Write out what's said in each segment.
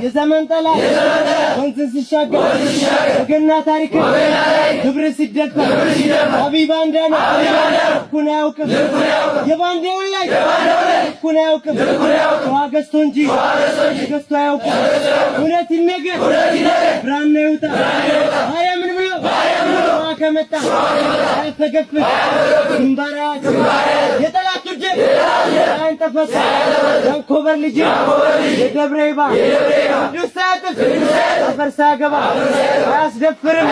የዘመን ጠላት ወንዝ ሲሻገር ወገና ታሪክ ክብር ሲደፈር ሀቢባ እንዳነ ኩና ያውቅም የባንዴው ላይ ኩና ያውቅም ዋገስቶ እንጂ ገስቶ ያውቅም እውነት ይነገር ብራና ይውጣ አያምን ብሎ ከመጣ አፈገፍ ግንባራት የጠላት ጀብ አንተፈሳ ኮበር ልጅ የደብረይባ ዱሳጥፍ አፈርሳ ገባ አያስደፍርም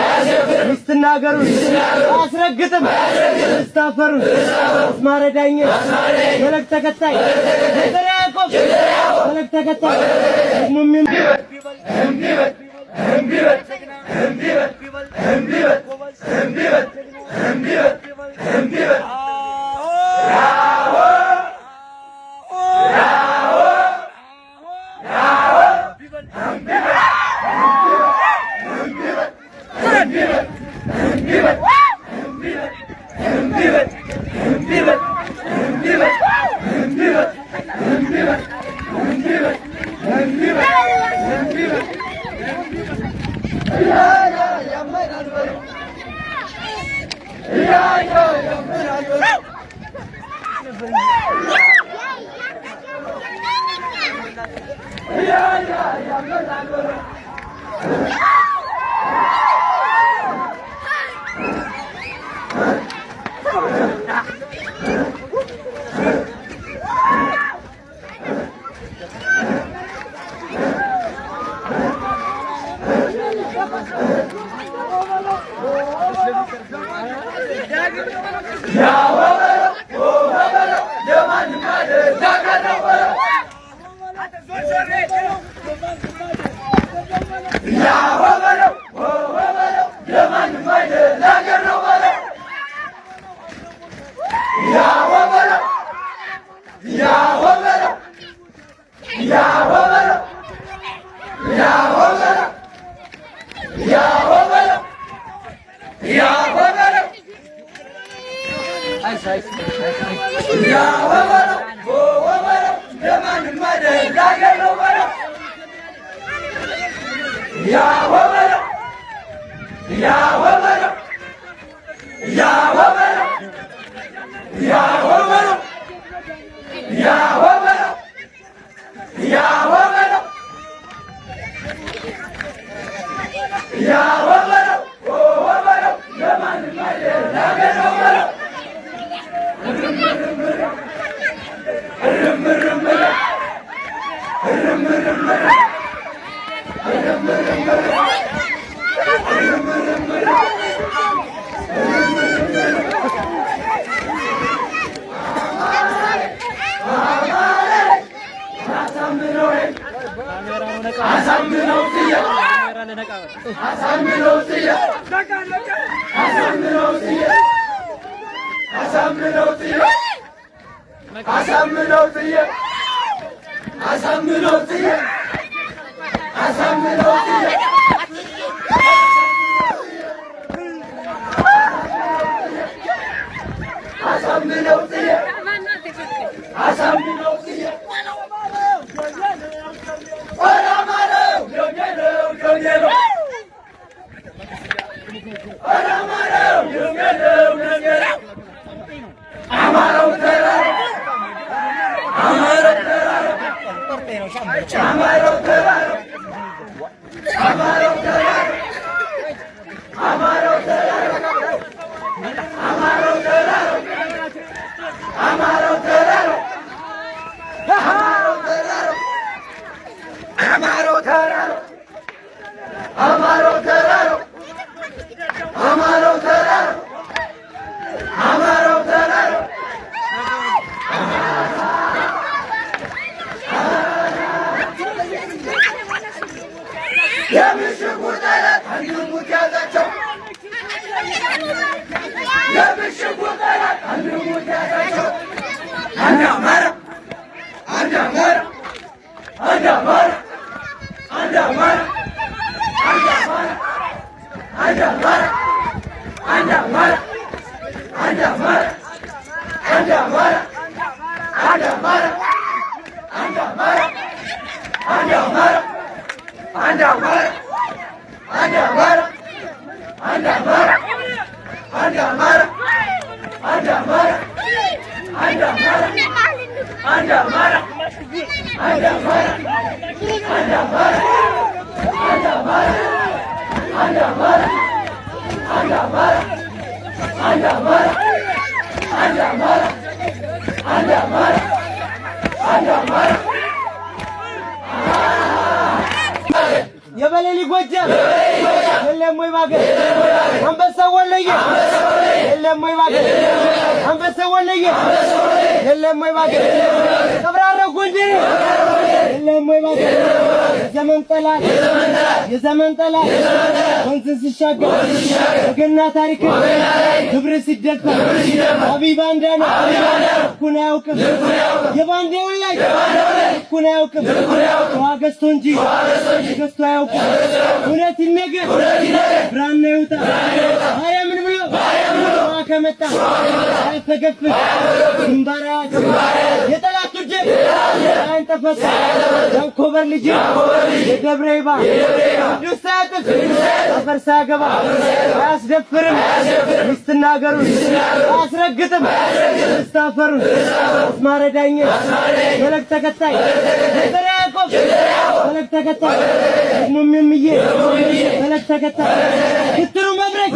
ሚስትና ሀገሩን አያስረግጥም ስታፈሩን አስማረዳኝ መለክ ተከታይ ተራቆብ መለክ ተከታይ ሙሚም የበለሊ ጎጃም የለም ወይ ባገር አንበሳው ወለየ የለም ወይ ባገር አንበሳው ወለየ የለም ወይ ባገር ተብራራው ጎንደር የለም ወይ ባገር የዘመን ጠላት ወንዝን ሲሻገር በገና ታሪክ ክብር ሲደፈር አብይ ባንዳ ነው ልኩን አያውቅም የባንዳውን ላይ ልኩን አያውቅም ዋገስቶ እንጂ ገዝቶ አያውቅም እውነት ይነገር ብራና ይውጣ ምን ብሎ ከመጣ አያፈገፍግ ግንባራት የጠላቱ ጀብ አንተፈሳ ያንኮበር ልጅ የደብረይባ ቅዱስ ሳጥፍ አፈርሳ ገባ አያስደፍርም ሚስትና ሀገሩን አያስረግጥም ስታፈሩን አስማረዳኝ መለክ ተከታይ ያዕቆብ መለክ ተከታይ ሙምምዬ መለክ ተከታይ ክትሩ መብረቅ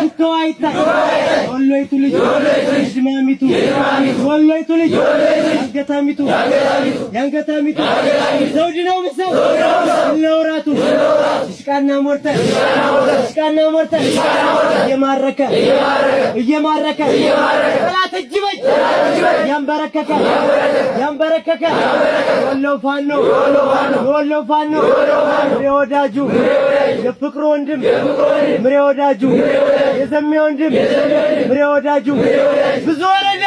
ይተዋይታ ወሎይቱ ልጅ ማሚቱ ወሎይቱ ልጅ ያንገታሚቱ ዘውድ ነው ምሰው ለወራቱ ሽቃና ሞርተር እየማረከ ጠላት እጅ በጅ ያንበረከከ ወሎ ፋኖ ወዳጁ የፍቅሩ ወንድም ምሬ ወዳጁ የዘሜ ወንድም ምሬ ወዳጁ ብዙ ወረዳ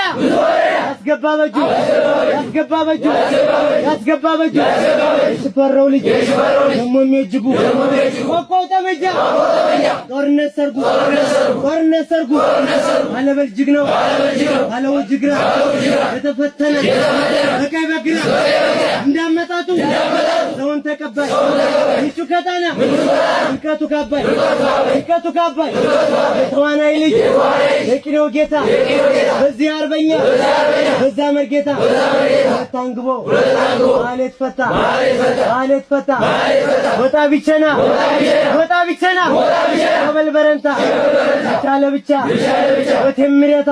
ያስገባ በጁ ሽፈራው ልጅ ደሞ የሚያጅጉ ኮኮብ ጠመጃ ጦርነት ሰርጉ አለበል ጅግ ነው አለው ጅግራ የተፈተነ በቀይ በግራ እንዳመጣጡ ሰውን ተቀባይ ይቹ ከታና ይከቱ ካባይ የተዋናይ ልጅ የቂኔው ጌታ በዚህ አርበኛ በዛ መርጌታ ታንግቦ ማለት ፈታ ወጣ ቢቸና አበልበረንታ ብቻ ወቴምረታ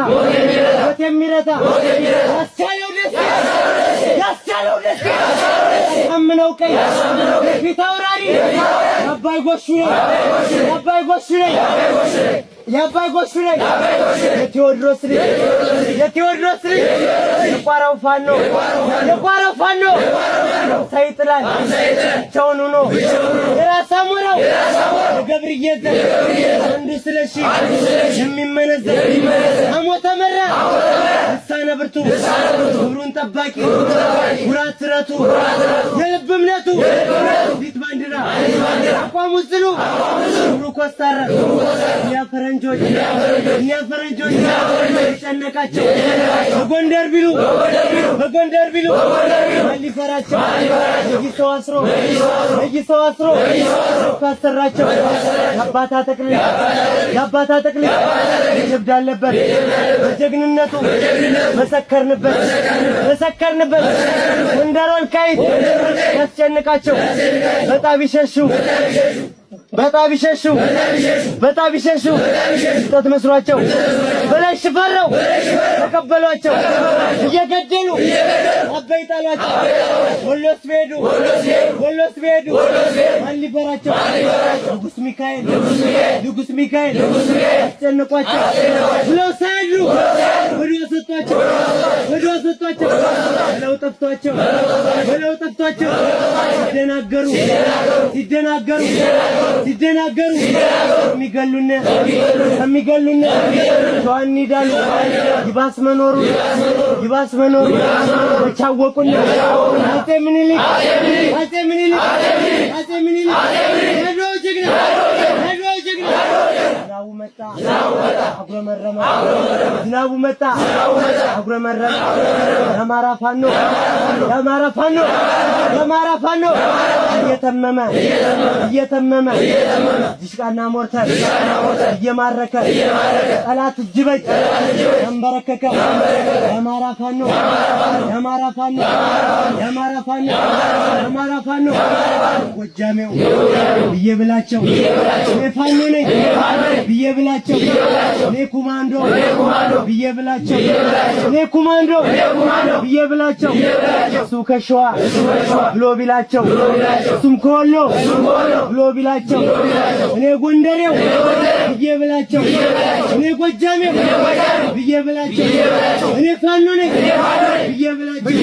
ያስቻለው ደስ አምነው ቀይ ፊት አውራሪ አባይ ጎሹ የአባይ ጎሹ ነኝ የቴዎድሮስ ልጅ የቋራው ፋኖ ሳይጥላል ብቻውን ሆኖ የራስ አሞራው የገብርዬ ዘር አንዱ ስለሺ የሚመነዘር አሞተ መራ ልሳነ ብርቱ ክብሩን ጠባቂ ኩራት ስረቱ የልብ እምነቱ ፊት ባንዲራ አቋሙ ጽኑ ክብሩ ኮስታራ እኛ ፈረንጆች የጨነቃቸው በጎንደር ቢሉ ሊፈራቸው ለይሰው አስሮ ካሰራቸው የአባታ ተክሊል ጀብድ አለበት በጀግንነቱ መሰከርንበት ጎንደር ወልቃይት ያስጨንቃቸው በጣም ቢሸሹ ስህተት መስሏቸው በላይ ሽፈራው ተቀበሏቸው እየገደሉ አበይ ጣሏቸው ወሎስ ቢሄዱ ማን ሊፈራቸው ንጉስ ሚካኤል አስጨነቋቸው ብለው ሳይሉ ወዲያ ሰጧቸው ብለው ጠፍቷቸው ሲደናገሩ የሚገሉን ሸዋን ይዳሉ ይባስ መኖሩ ተቻወቁን አጼ ምኒልክ ሄዶ ጀግና ራው መጣ አጉረመረመ ዝናቡ መጣ አጉረመረመ የአማራ ፋኖ እየተመመ ዲሽቃና ሞርተር እየማረከ ጠላት እጅ በእጅ ተንበረከከ የአማራ ፋኖ ጎጃሜው ብዬ ብላቸው እኔ ፋኖ ነኝ ብዬ ብላቸው እኔ ኮማንዶ ብዬ ብላቸው እኔ ኮማንዶ ብዬ ብላቸው እሱ ከሸዋ ብሎ ቢላቸው እሱም ከወሎ ብሎ ቢላቸው እኔ ጎንደሬው ብዬ ብላቸው እኔ ጎጃሜው ብዬ ብላቸው እኔ ፋኖ ነኝ ብዬ ብላቸው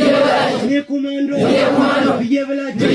እኔ ኮማንዶ ብዬ ብላቸው